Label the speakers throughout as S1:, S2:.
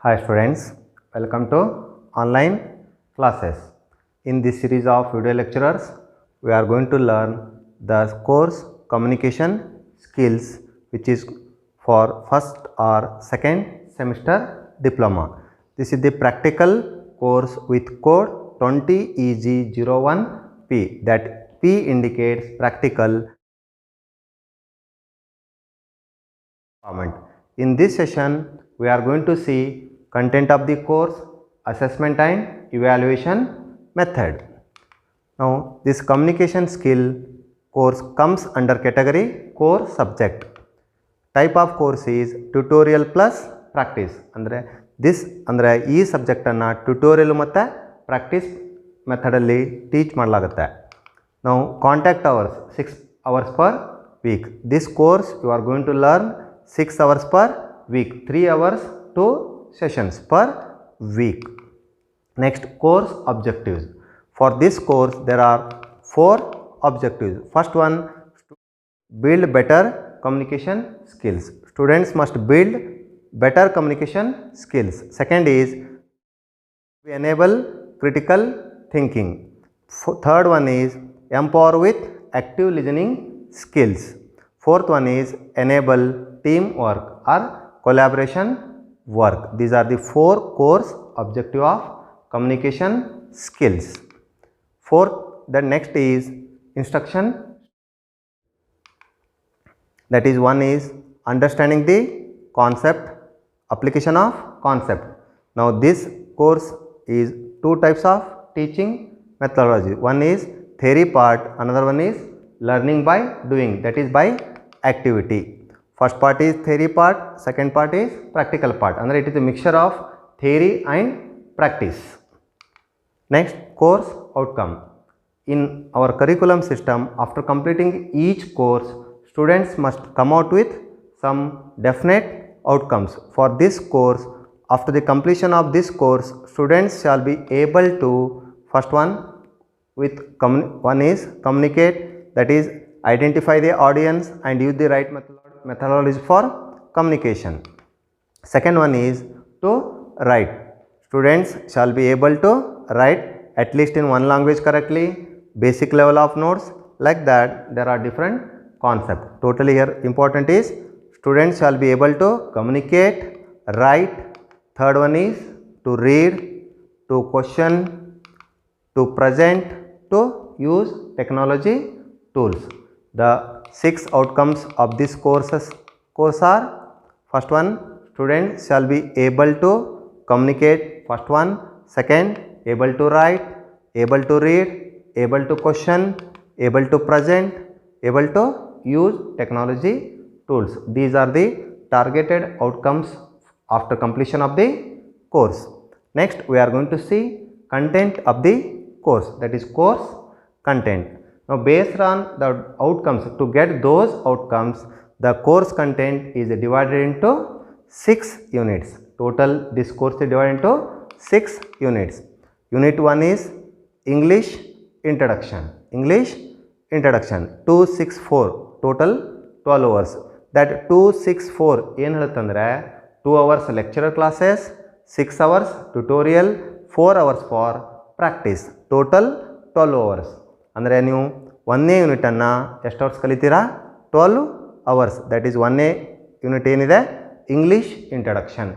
S1: Hi students, welcome to online classes. In this series of video lectures, we are going to learn the course communication skills, which is for first or second semester diploma. This is the practical course with code 20EG01P, that P indicates practical. In this session, we are going to see content of the course, assessment and evaluation method. Now, this communication skill course comes under category core subject. Type of course is tutorial plus practice. Andre this andre ee subject anna tutorial matte practice method alli teach madalagutte. Now, contact hours 6 hours per week. This course you are going to learn 6 hours per week, 3 hours 2 sessions per week. Next, course objectives. For this course there are 4 objectives. First one, build better communication skills. Students must build better communication skills. Second is enable critical thinking. Third one is empower with active listening skills. Fourth one is enable teamwork or collaboration work. These are the 4 course objective of communication skills. Fourth, the next is instruction. That is, one is understanding the concept, application of concept. Now, this course is 2 types of teaching methodology. One is theory part, another one is learning by doing, that is by activity. First part is theory part, second part is practical part. And it is a mixture of theory and practice. Next, course outcome. In our curriculum system, after completing each course, students must come out with some definite outcomes. For this course, after the completion of this course, students shall be able to, first one is communicate, that is identify the audience and use the right methodology for communication. Second one is to write. Students shall be able to write at least in one language correctly, basic level of notes, like that. There are different concepts. Totally here important is students shall be able to communicate, write. Third one is to read, to question, to present, to use technology tools. The 6 outcomes of this course are: first one, students shall be able to communicate, first one. Second, able to write, able to read, able to question, able to present, able to use technology tools. These are the targeted outcomes after completion of the course. Next, we are going to see content of the course, that is course content. Now, based on the outcomes, to get those outcomes, the course content is divided into 6 units. Total, this course is divided into 6 units. Unit 1 is English introduction. English introduction 264, total 12 hours. That 264 ಏನು ಹೇಳುತ್ತಂದ್ರೆ 2 hours lecturer classes, 6 hours tutorial, 4 hours for practice. Total 12 hours. ಅಂದರೆ ನೀವು 1ನೇ ಯೂನಿಟನ್ನು ಎಷ್ಟು hours ಕಲಿತೀರಾ? 12 hours. That is 1ನೇ unit ಏನಿದೆ English introduction.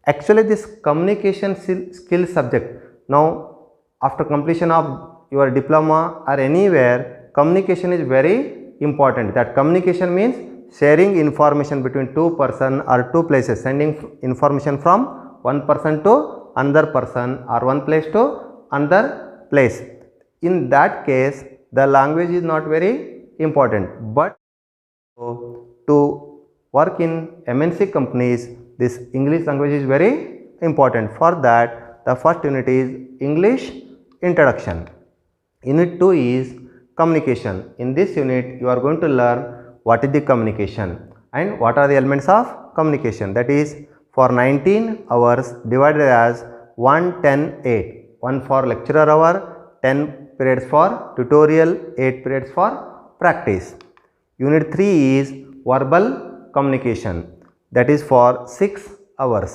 S1: Actually this communication skill subject, ನಾವು after completion of your diploma or anywhere, communication is very important. That communication means sharing information between 2 persons or 2 places, sending information from one person to another person or one place to another place. In that case, the language is not very important, but to work in MNC companies, this English language is very important. For that, the first unit is English introduction. Unit 2 is communication. In this unit, you are going to learn what is the communication and what are the elements of communication. That is, for 19 hours divided as 1-10-8. 1 for lecturer hour, 10 periods for tutorial, 8 periods for practice. Unit 3 is verbal communication. That is for 6 hours.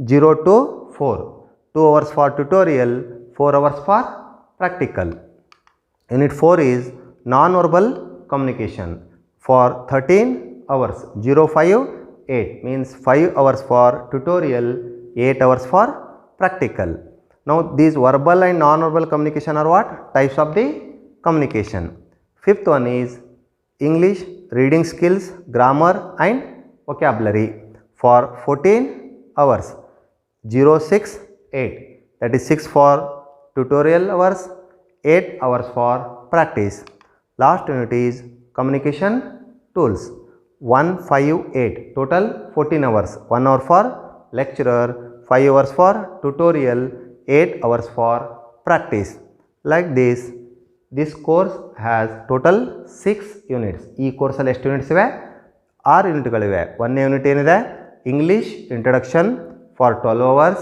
S1: 0 to 4, 2 hours for tutorial, 4 hours for practical. Unit 4 is non-verbal communication for 13 hours, 0, 5, 8 means 5 hours for tutorial, 8 hours for practical. Now these verbal and non-verbal communication are what? Types of the communication. Fifth one is English reading skills, grammar and vocabulary for 14 hours, 0, 6, 8, that is 6 for tutorial hours, 8 hours for practice. Last unit is communication tools, 1, 5, 8, total 14 hours, 1 hour for lecturer, 5 hours for tutorial, 8 hours for practice. Like this course has total 6 units. ಈ ಕೋರ್ಸಲ್ಲಿ ಎಷ್ಟು units ಇವೆ? 6 ಯೂನಿಟ್ಗಳಿವೆ. ಒಂದನೇ unit ಏನಿದೆ? English introduction for 12 hours.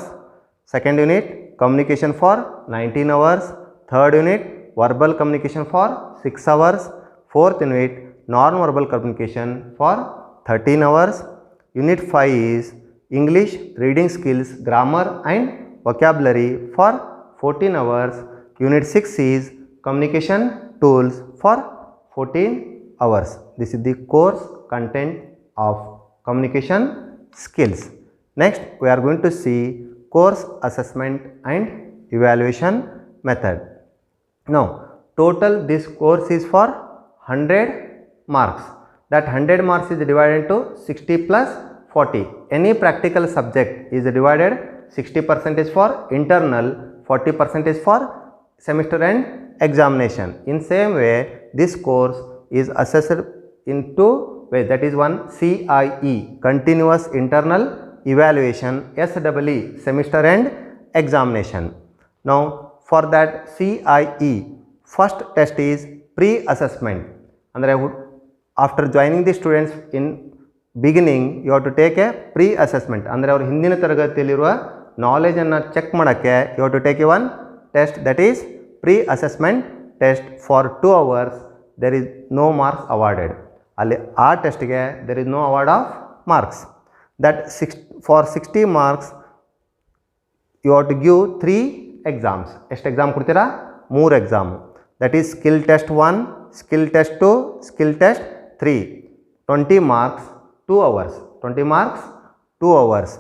S1: Second unit communication for 19 hours. Third unit verbal communication for 6 hours. Fourth unit non verbal communication for 13 hours. Unit 5 is English reading skills, grammar and vocabulary for 14 hours. Unit 6 is communication tools for 14 hours. This is the course content of communication skills. Next we are going to see course assessment and evaluation method. Now total this course is for 100 marks. That 100 marks is divided into 60 plus 40. Any practical subject is divided 60% is for internal, 40% is for semester end examination. In same way this course is assessed in two ways, that is one CIE, continuous internal evaluation, SEE, semester end examination. Now for that CIE, first test is pre-assessment. Andre after joining the students in beginning you have to take a pre-assessment. ಅಂದರೆ ಅವರು ಹಿಂದಿನ ತರಗತಿಯಲ್ಲಿರುವ ನಾಲೆಜನ್ನು check ಮಾಡೋಕ್ಕೆ you have to take one test, that is pre-assessment test for 2 hours. There is no marks awarded. ಅಲ್ಲಿ ಆ ಟೆಸ್ಟ್ಗೆ there is no award of marks. That for 60 marks you have to give 3 exams. ಎಷ್ಟು exam ಕೊಡ್ತೀರಾ? 3 exam. That is skill test 1, skill test 2, skill test 3. 20 marks, 2 hours. 20 marks, 2 hours.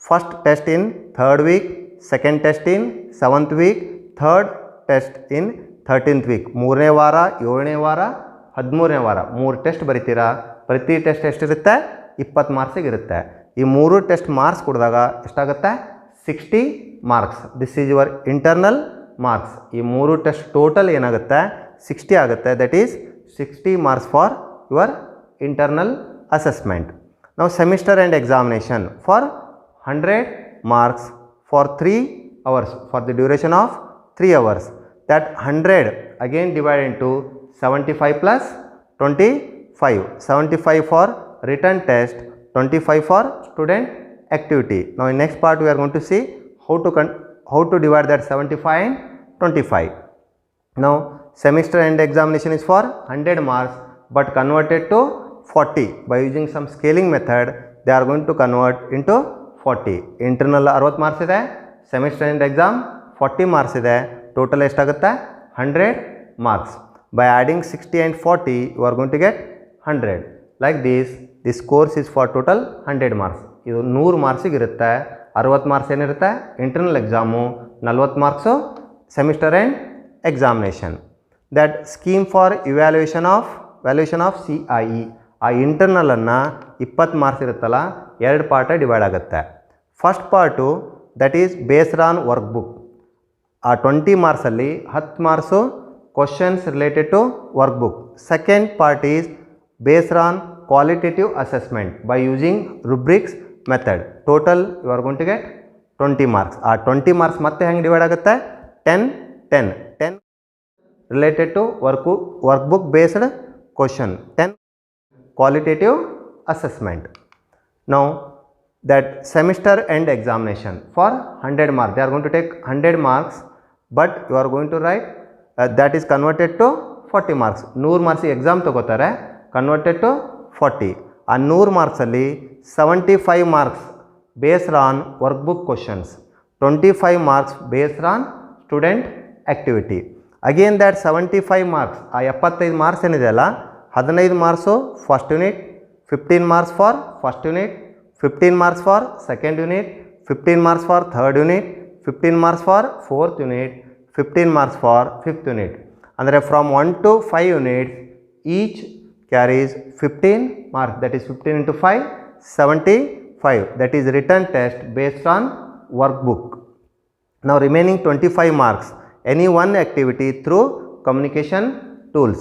S1: First test in 3rd week, second test in 7th week, third test in 13th week. ಮೂರನೇ ವಾರ, 7ನೇ ವಾರ, 13ನೇ ವಾರ 3 test ಬರಿತೀರಾ. ಪ್ರತಿ test ಎಷ್ಟಿರುತ್ತೆ? 20 ಮಾರ್ಕ್ಸಿಗೆ ಇರುತ್ತೆ. ಈ 3 test marks ಕೊಡಿದಾಗ ಎಷ್ಟಾಗುತ್ತೆ? 60 marks. This is your internal marks. ಈ 3 ಟೆಸ್ಟ್ ಟೋಟಲ್ ಏನಾಗುತ್ತೆ? 60 ಆಗುತ್ತೆ. That is 60 marks for your internal assessment. Now semester end examination for 100 marks for 3 hours, for the duration of 3 hours. That 100 again divided into 75 plus 25. 75 for written test, 25 for student activity. Now in next part we are going to see how to divide that 75 and 25. Now semester end examination is for 100 marks but converted to 40 by using some scaling method. They are going to convert into 40. Internal 60 marks ಇದೆ, semester end exam 40 marks ಇದೆ. Total ಎಷ್ಟಾಗುತ್ತೆ? 100 marks. By adding 60 and 40 you are going to get 100. Like this course is for total 100 marks. ಇದು 100 ಮಾರ್ಕ್ಸಿಗೆ ಇರುತ್ತೆ. 60 marks ಏನಿರುತ್ತೆ? Internal exam, 40 marks semester end examination. That scheme for valuation of CIE. ಆ ಇಂಟರ್ನಲನ್ನು 20 marks ಇರುತ್ತಲ್ಲ, 2 part divide ಆಗುತ್ತೆ. First part that is based on work book. ಆ 20 ಮಾರ್ಕ್ಸಲ್ಲಿ 10 marks questions related to work book. Second part is based on qualitative assessment by using rubrics method. Total you are going to get 20 marks. ಆ 20 marks ಮತ್ತೆ ಹೆಂಗೆ divide ಆಗುತ್ತೆ? 10 related to work book based question, 10 qualitative assessment. Now that semester end examination for 100 marks, they are going to take 100 marks but you are going to write that is converted to 40 marks. 100 marks exam ತಗೋತಾರೆ, converted to 40. ಆ 100 ಮಾರ್ಕ್ಸಲ್ಲಿ 75 marks based on workbook questions, 25 marks based on student activity. Again that 75 marks, ಆ 75 marks ಏನಿದೆಯಲ್ಲ 15 marks first unit, 15 marks for first unit, 15 marks for second unit, 15 marks for third unit, 15 marks for fourth unit, 15 marks for fifth unit. ಅಂದರೆ from 1 to 5 units each carries 15 marks, that is 15 into 5, 75, that is written test based on workbook. Now remaining 25 marks, any one activity through communication tools.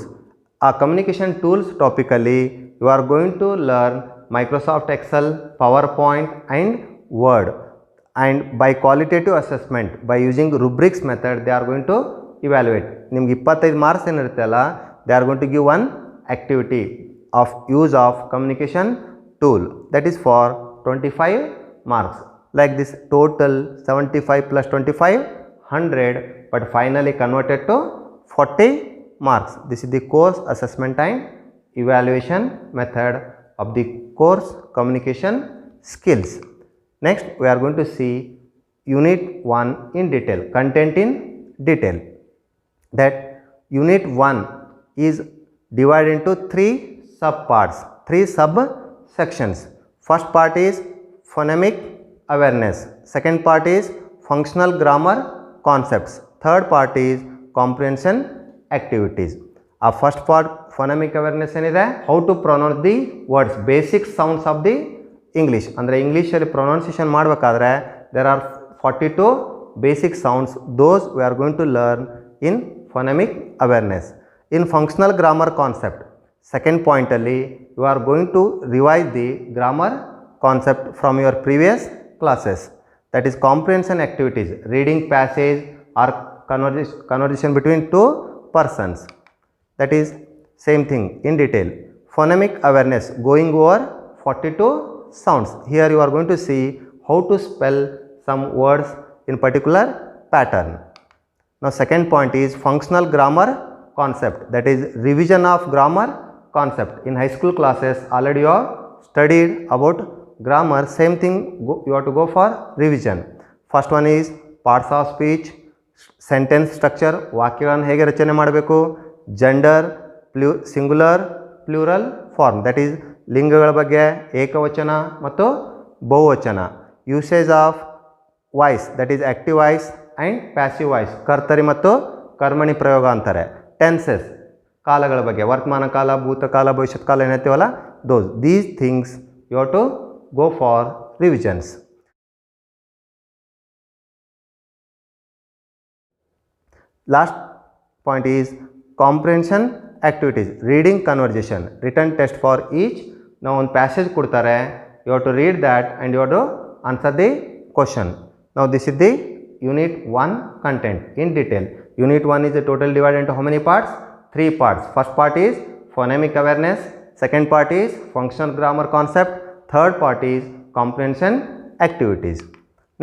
S1: Communication tools topically you are going to learn Microsoft Excel, PowerPoint and Word, and by qualitative assessment by using rubrics method they are going to evaluate. ನಿಮಗೆ 25 marks ಏನಿರುತ್ತಲ್ಲ they are going to give one activity of use of communication tool, that is for 25 marks. Like this total 75 plus 25 100, but finally converted to 40 marks. This is the course assessment and evaluation method of the course communication skills. Next we are going to see unit 1 in detail, content in detail. That unit 1 is divided into 3 sub parts, 3 sub sections. First part is phonemic awareness, second part is functional grammar concepts, third part is comprehension activities. Our first part phonemic awareness ಏನಿದೆ, how to pronounce the words, basic sounds of the English. ಅಂದರೆ ಇಂಗ್ಲೀಷಲ್ಲಿ pronunciation ಮಾಡಬೇಕಾದ್ರೆ there are 42 basic sounds, those we are going to learn in phonemic awareness. In functional grammar concept, second point alli you are going to revise the grammar concept from your previous classes, that is comprehension activities, reading passage or conversation between two persons, that is same thing in detail. Phonemic awareness, going over 42 sounds. Here you are going to see how to spell some words in particular pattern. Now second point is functional grammar concept, that is revision of grammar concept. In high school classes already you have studied about grammar, same thing you have to go for revision. First one is parts of speech, sentence structure, ವಾಕ್ಯಗಳನ್ನು ಹೇಗೆ ರಚನೆ ಮಾಡಬೇಕು, gender, singular, plural form, that is ಲಿಂಗಗಳ ಬಗ್ಗೆ, ಏಕವಚನ ಮತ್ತು ಬಹುವಚನ, usage of voice, that is active voice and passive voice, ಕರ್ತರಿ ಮತ್ತು ಕರ್ಮಣಿ ಪ್ರಯೋಗ ಅಂತಾರೆ. ಟೆನ್ಸಸ್, ಕಾಲಗಳ ಬಗ್ಗೆ, ವರ್ತಮಾನ ಕಾಲ, ಭೂತಕಾಲ, ಭವಿಷ್ಯತ್ ಕಾಲ ಏನೈತೀವಲ್ಲ those, these things you have to go for revisions. Last point is comprehension activities, reading conversation, written test for each. Now one passage kodtare, you have to read that and you have to answer the question. Now this is the unit 1 content in detail. Unit 1 is a total divided into how many parts? 3 parts. First part is phonemic awareness, second part is functional grammar concept, third part is comprehension activities.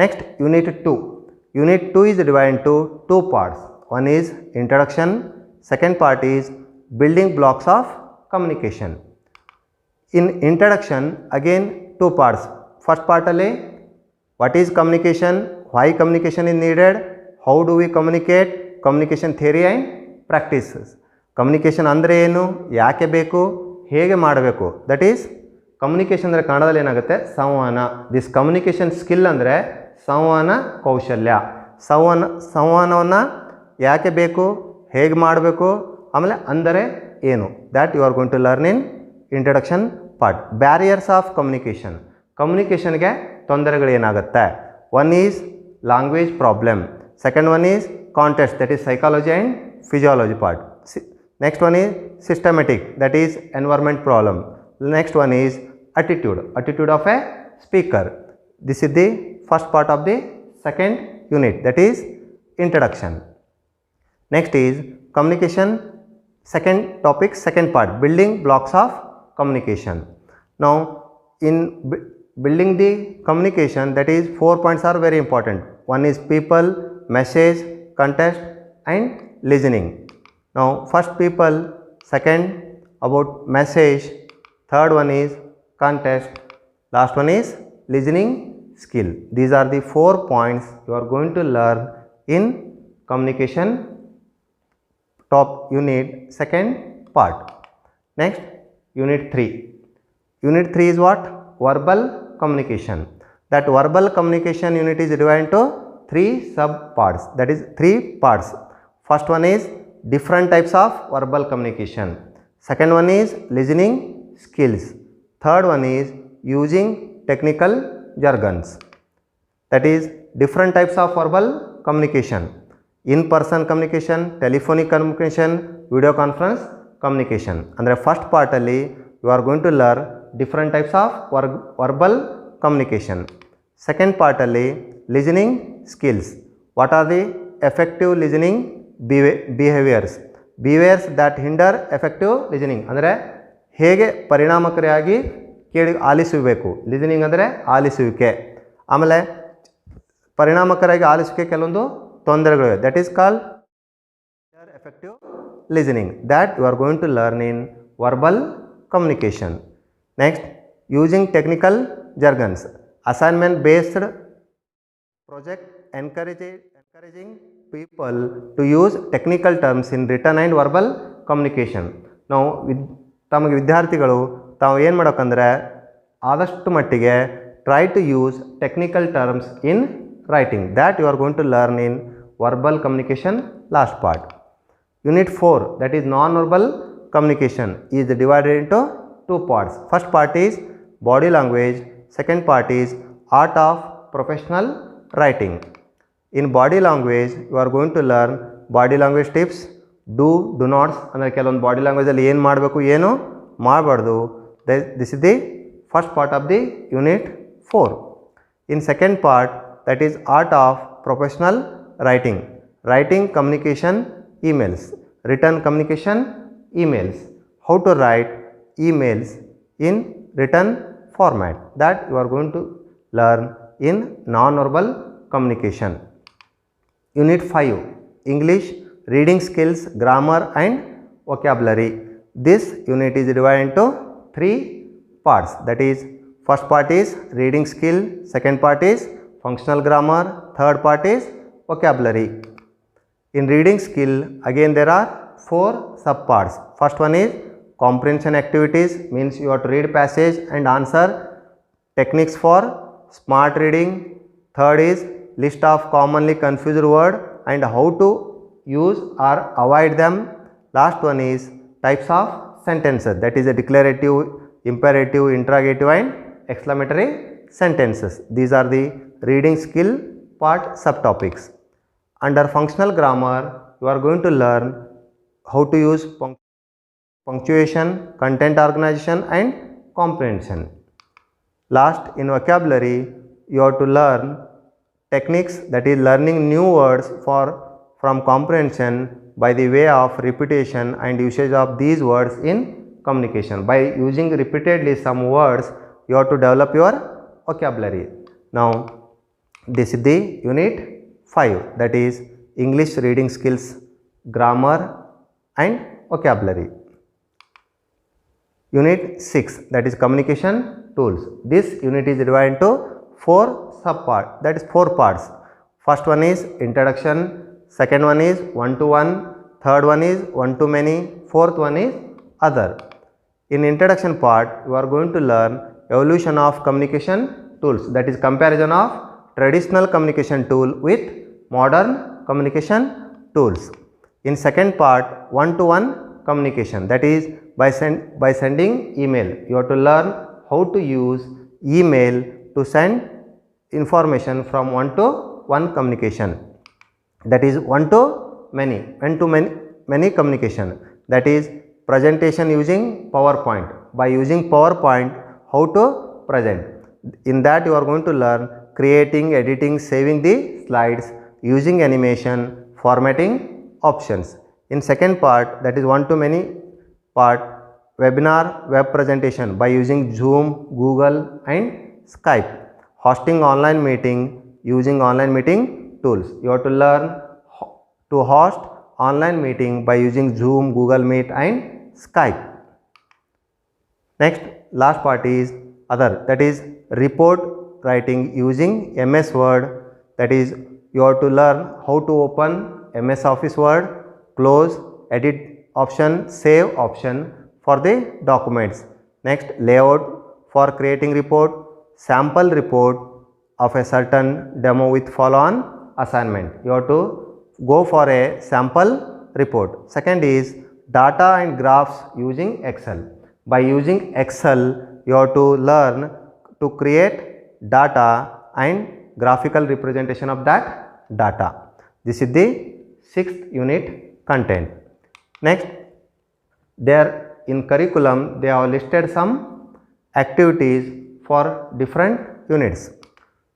S1: Next unit 2. Unit 2 is divided into 2 parts. One is introduction, second part is building blocks of communication. In introduction again 2 parts. First part alli what is communication, why communication is needed, how do we communicate, communication theory and practices. Communication ಅಂದರೆ ಏನು, ಯಾಕೆ ಬೇಕು, ಹೇಗೆ ಮಾಡಬೇಕು, that is communication ಅಂದರೆ ಕನ್ನಡದಲ್ಲಿ ಏನಾಗುತ್ತೆ ಸಂವಹನ. ದಿಸ್ ಕಮ್ಯುನಿಕೇಷನ್ ಸ್ಕಿಲ್ ಅಂದರೆ ಸಂವಹನ ಕೌಶಲ್ಯ. ಸಂವಹನವನ್ನು ಯಾಕೆ ಬೇಕು, ಹೇಗೆ ಮಾಡಬೇಕು, ಆಮೇಲೆ ಅಂದರೆ ಏನು, that you are going to learn in introduction part. Barriers of communication, ಕಮ್ಯುನಿಕೇಷನ್ಗೆ ತೊಂದರೆಗಳೇನಾಗುತ್ತೆ. One is language problem, second one is context, that is psychology and physiology part. Next one is systematic, that is environment problem. Next one is attitude of a speaker. This is the first part of the second unit, that is introduction. Next is communication, second topic, second part, building blocks of communication. Now in building the communication, that is 4 points are very important. One is people, message, context and listening. Now first people, second about message, third one is context, last one is listening skill. These are the 4 points you are going to learn in communication top unit second part. Next, unit 3. Unit 3 is what? Verbal communication. That verbal communication unit is divided into 3 sub parts, that is 3 parts. First one is different types of verbal communication. Second one is listening skills. Third one is using technical jargons. That is different types of verbal communication: in-person communication, telephonic communication, video conference communication. Andre first part alli you are going to learn different types of verbal communication. Second part alli listening skills. What are the effective listening behaviors that hinder effective listening? ಅಂದರೆ ಹೇಗೆ ಪರಿಣಾಮಕಾರಿಯಾಗಿ ಕೇಳಿ ಆಲಿಸಬೇಕು. Listening ಅಂದರೆ ಆಲಿಸುವಿಕೆ. ಆಮೇಲೆ ಪರಿಣಾಮಕಾರಿಯಾಗಿ ಆಲಿಸುವಿಕೆ ಕೆಲವೊಂದು ತೊಂದರೆಗಳಿವೆ. That is called effective listening, that you are going to learn in verbal communication. Next, using technical jargons. Assignment based project encouraging people to use technical terms in written and verbal communication. ನಾವು ತಮಗೆ ವಿದ್ಯಾರ್ಥಿಗಳು ತಾವು ಏನು ಮಾಡಬೇಕಂದ್ರೆ ಆದಷ್ಟು ಮಟ್ಟಿಗೆ try to use technical terms in writing, that you are going to learn in verbal communication last part. Unit 4, that is non-verbal communication, is divided into 2 parts. First part is body language, second part is art of professional writing. In body language you are going to learn body language tips, do nots, ಅಂದರೆ ಕೆಲವೊಂದು body ಲ್ಯಾಂಗ್ವೇಜಲ್ಲಿ ಏನು ಮಾಡಬೇಕು ಏನು ಮಾಡಬಾರ್ದು. This is the first part of the unit 4. In second part, that is art of professional writing, writing communication emails, written communication emails, how to write emails in written format, that you are going to learn in non-verbal communication. Unit 5, English reading skills, grammar and vocabulary. This unit is divided into 3 parts, that is first part is reading skill, second part is functional grammar, third part is vocabulary. In reading skill, again there are 4 sub parts. First one is comprehension activities, means you have to read passage and answer, techniques for smart reading. Third is list of commonly confused word and how to use or avoid them. Last one is types of sentences, that is a declarative, imperative, interrogative and exclamatory sentences. These are the reading skill part subtopics. Under functional grammar you are going to learn how to use punctuation, content organization and comprehension. Last, in vocabulary you have to learn techniques, that is learning new words from comprehension by the way of repetition and usage of these words in communication. By using repeatedly some words you have to develop your vocabulary. Now this is the unit 5, that is English reading skills, grammar and vocabulary. Unit 6, that is communication tools. This unit is divided into 4 sub parts, that is 4 parts. First one is introduction, second one is one-to-one, third one is one-to-many, fourth one is other. In introduction part you are going to learn evolution of communication tools, that is comparison of traditional communication tool with modern communication tools. In second part, one-to-one communication, that is by sending email, you have to learn how to use email to send information from one to one communication, that is one to many communication, that is presentation using PowerPoint. By using PowerPoint, how to present. In that you are going to learn creating, editing, saving the slides, using animation, formatting options. In second part, that is one to many part, webinar, web presentation by using Zoom, Google and Skype. Hosting online meeting using online meeting tools. You have to learn to host online meeting by using Zoom, Google Meet and Skype. Next, last part is other, that is report writing using MS Word, that is you have to learn how to open MS Office Word, close, edit option, save option for the documents. Next, layout for creating report, sample report of a certain demo with follow-on assignment. You have to go for a sample report. Second is data and graphs using Excel. By using Excel, you have to learn to create data and graphical representation of that data. This is the 6th unit content. Next, there in curriculum they have listed some activities for different units.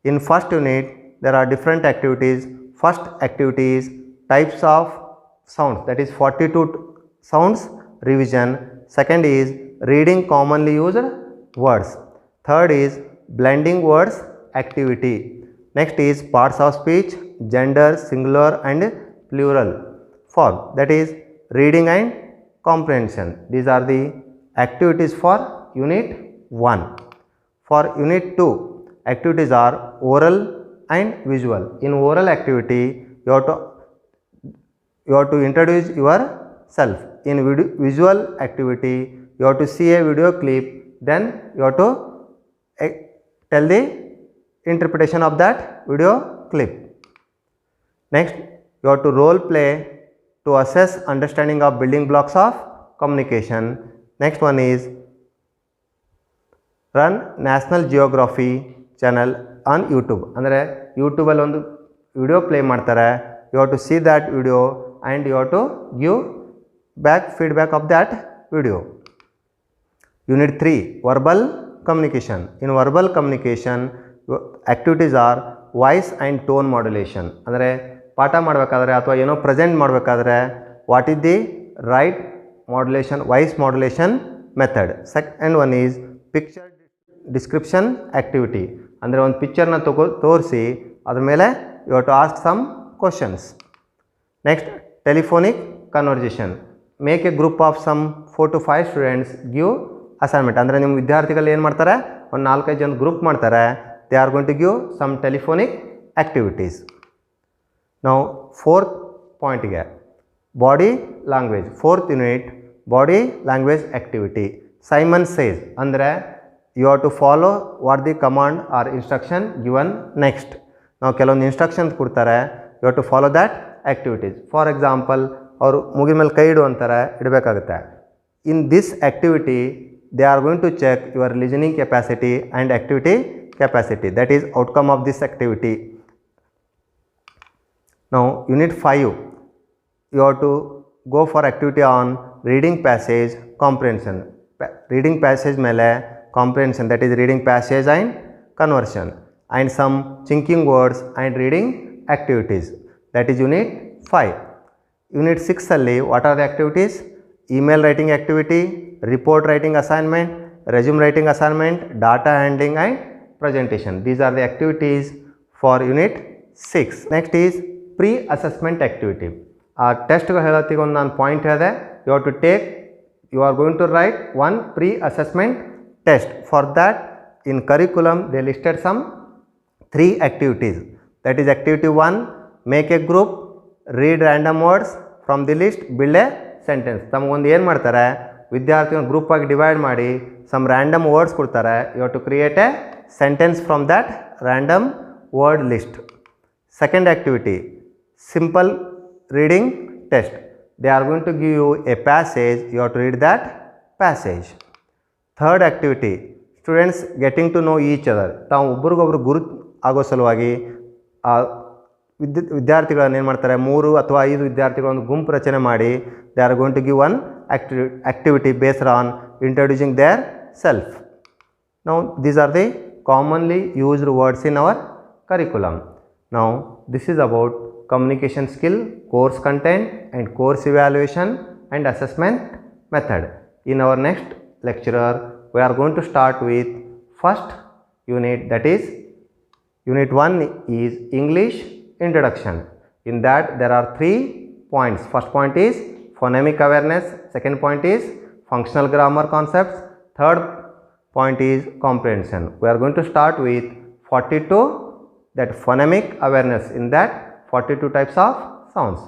S1: In first unit there are different activities. First activity is types of sounds, that is 42 sounds revision. Second is reading commonly used words. Third is blending words activity. Next is parts of speech, gender, singular and plural form, that is reading and comprehension. These are the activities for unit 1. For unit 2, activities are oral and visual. In oral activity, you have to introduce yourself. In visual activity, you have to see a video clip, then you have to tell the interpretation of that video clip. Next, you have to role play to assess understanding of building blocks of communication. Next one is run National Geography channel on YouTube. ಅಂದರೆ ಯೂಟ್ಯೂಬಲ್ಲಿ ಒಂದು video play ಮಾಡ್ತಾರೆ. You have to see that video and you have to give back feedback of that video. Unit 3, verbal communication. In verbal communication, activities are voice and tone modulation. ಅಂದರೆ ಪಾಠ ಮಾಡಬೇಕಾದ್ರೆ ಅಥವಾ ಏನೋ present ಮಾಡಬೇಕಾದ್ರೆ what is the right modulation, voice modulation method. Second one is picture description activity. ಅಂದರೆ ಒಂದು ಪಿಕ್ಚರ್ನ ತೋರಿಸಿ ಅದ್ರ ಮೇಲೆ you have to ask some questions. Next, telephonic conversation. Make a group of some 4 to 5 students give assignment. ಅಂದರೆ ನಿಮ್ಮ ವಿದ್ಯಾರ್ಥಿಗಳು ಏನು ಮಾಡ್ತಾರೆ, ಒಂದು 4-5 ಜನ ಗ್ರೂಪ್ ಮಾಡ್ತಾರೆ. They are going to give some telephonic activities. ನಾವು 4th ಪಾಯಿಂಟ್ಗೆ body language, 4th unit body language activity. Simon says ಅಂದರೆ you have to follow what the command or instruction given next. ನಾವು ಕೆಲವೊಂದು ಇನ್ಸ್ಟ್ರಕ್ಷನ್ಸ್ ಕೊಡ್ತಾರೆ, you have to follow that activities. For example, ಅವರು ಮುಗಿದ ಮೇಲೆ ಕೈ ಇಡು ಅಂತಾರೆ, ಇಡಬೇಕಾಗುತ್ತೆ. In this activity they are going to check your listening capacity and activity capacity. That is outcome of this activity. Now unit 5, you have to go for activity on reading passage comprehension. Reading passage mele comprehension, that is reading passage and conversion, and some thinking words and reading activities. That is unit 5. Unit 6 alli what are the activities? Email writing activity, report writing assignment, resume writing assignment, data handling and presentation. These are the activities for unit 6. Next is pre-assessment activity. Test ಹೇಳತ್ತಿಗೆ ಒಂದು ನಾನು point ಹೇಳಿದೆ, you have to take, you are going to write one pre-assessment test. For that, in curriculum they listed some 3 activities. That is activity 1, make a group, read random words from the list, build a sentence. ತಮಗೊಂದು ಏನು ಮಾಡ್ತಾರೆ, ವಿದ್ಯಾರ್ಥಿಗಳ group ಆಗಿ divide ಮಾಡಿ some random words ಕೊಡ್ತಾರೆ. You have to create a sentence from that random word list. Second activity, simple reading test. They are going to give you a passage, you have to read that passage. Third activity, students getting to know each other. ತಾವು ಒಬ್ರಿಗೊಬ್ರು ಗುರು ಆಗೋ ಸಲುವಾಗಿ ವಿದ್ಯಾರ್ಥಿಗಳನ್ನು ಏನು ಮಾಡ್ತಾರೆ, 3 ಅಥವಾ 5 ವಿದ್ಯಾರ್ಥಿಗಳ ಒಂದು ಗುಂಪು ರಚನೆ ಮಾಡಿ they are going to give one activity based on introducing their self. Now these are the commonly used words in our curriculum. Now this is about communication skill, course content and course evaluation and assessment method. In our next lecture we are going to start with first unit, that is unit 1 is English introduction. In that there are 3 points. First point is phonemic awareness, second point is functional grammar concepts, third point is comprehension. We are going to start with 42 that phonemic awareness, in that 42 types of sounds.